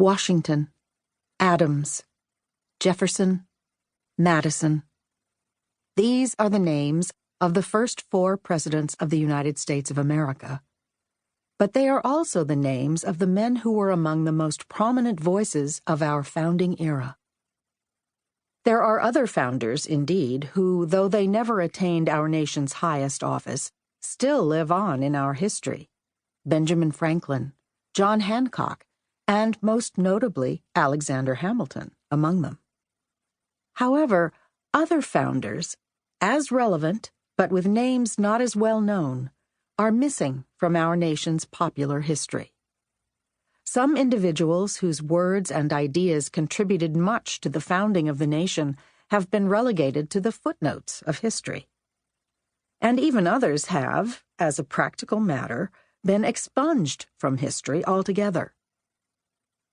Washington, Adams, Jefferson, Madison. These are the names of the first 4 presidents of the United States of America. But they are also the names of the men who were among the most prominent voices of our founding era. There are other founders, indeed, who, though they never attained our nation's highest office, still live on in our history. Benjamin Franklin, John Hancock, and most notably Alexander Hamilton among them. However, other founders, as relevant but with names not as well known, are missing from our nation's popular history. Some individuals whose words and ideas contributed much to the founding of the nation have been relegated to the footnotes of history. And even others have, as a practical matter, been expunged from history altogether.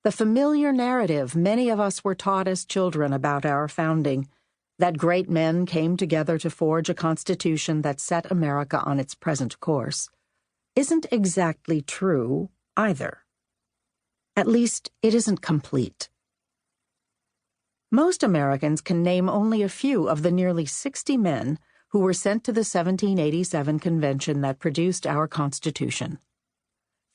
The familiar narrative many of us were taught as children about our founding, that great men came together to forge a constitution that set America on its present course, isn't exactly true either. At least, it isn't complete. Most Americans can name only a few of the nearly 60 men who were sent to the 1787 convention that produced our Constitution.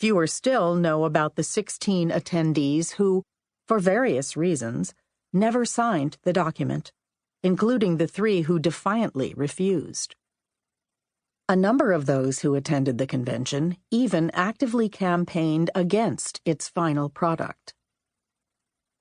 Fewer still know about the 16 attendees who, for various reasons, never signed the document, including the 3 who defiantly refused. A number of those who attended the convention even actively campaigned against its final product.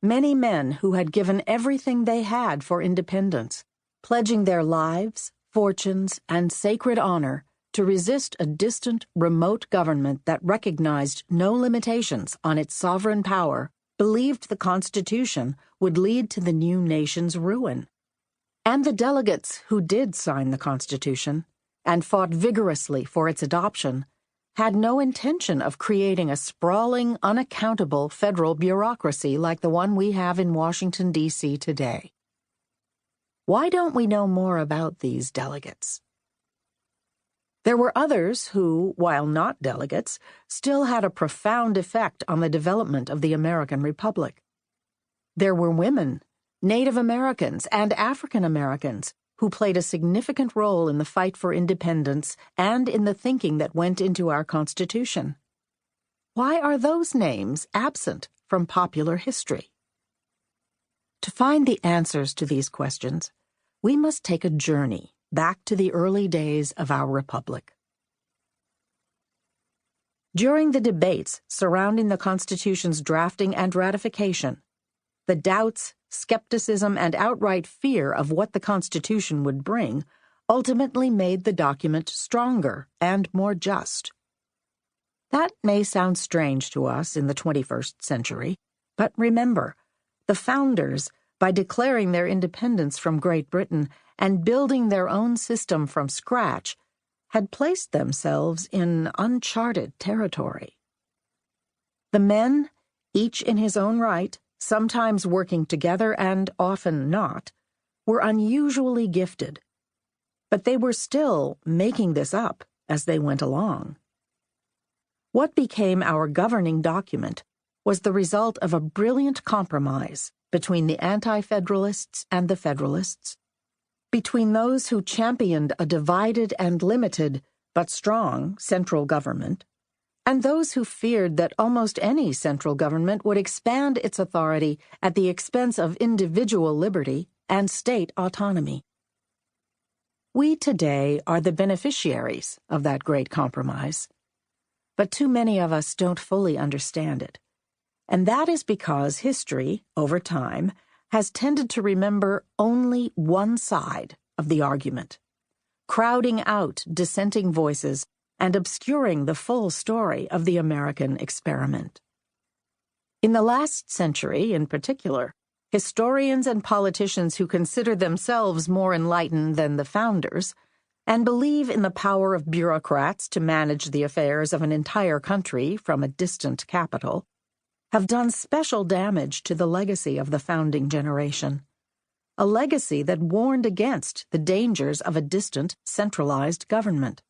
Many men who had given everything they had for independence, pledging their lives, fortunes, and sacred honor to resist a distant, remote government that recognized no limitations on its sovereign power, believed the Constitution would lead to the new nation's ruin. And the delegates who did sign the Constitution and fought vigorously for its adoption had no intention of creating a sprawling, unaccountable federal bureaucracy like the one we have in Washington, D.C. today. Why don't we know more about these delegates? There were others who, while not delegates, still had a profound effect on the development of the American Republic. There were women, Native Americans, and African Americans who played a significant role in the fight for independence and in the thinking that went into our Constitution. Why are those names absent from popular history? To find the answers to these questions, we must take a journey back to the early days of our republic. During the debates surrounding the Constitution's drafting and ratification, the doubts, skepticism, and outright fear of what the Constitution would bring ultimately made the document stronger and more just. That may sound strange to us in the 21st century, but remember, the founders, by declaring their independence from Great Britain and building their own system from scratch, had placed themselves in uncharted territory. The men, each in his own right, sometimes working together and often not, were unusually gifted. But they were still making this up as they went along. What became our governing document was the result of a brilliant compromise between the anti-federalists and the federalists, between those who championed a divided and limited but strong central government, and those who feared that almost any central government would expand its authority at the expense of individual liberty and state autonomy. We today are the beneficiaries of that great compromise, but too many of us don't fully understand it, and that is because history, over time, has tended to remember only one side of the argument, crowding out dissenting voices and obscuring the full story of the American experiment. In the last century, in particular, historians and politicians who consider themselves more enlightened than the founders and believe in the power of bureaucrats to manage the affairs of an entire country from a distant capital have done special damage to the legacy of the founding generation, a legacy that warned against the dangers of a distant, centralized government.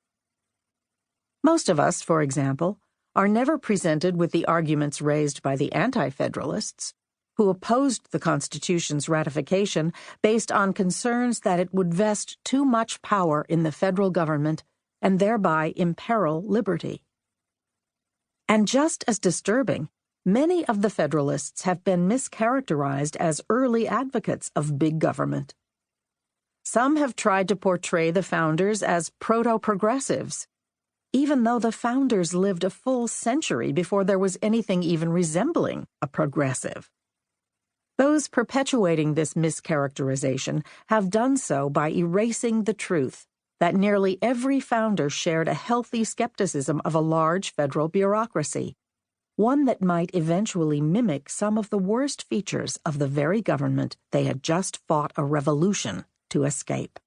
Most of us, for example, are never presented with the arguments raised by the Anti-Federalists, who opposed the Constitution's ratification based on concerns that it would vest too much power in the federal government and thereby imperil liberty. And just as disturbing, many of the Federalists have been mischaracterized as early advocates of big government. Some have tried to portray the founders as proto-progressives, even though the founders lived a full century before there was anything even resembling a progressive. Those perpetuating this mischaracterization have done so by erasing the truth that nearly every founder shared a healthy skepticism of a large federal bureaucracy, one that might eventually mimic some of the worst features of the very government they had just fought a revolution to escape.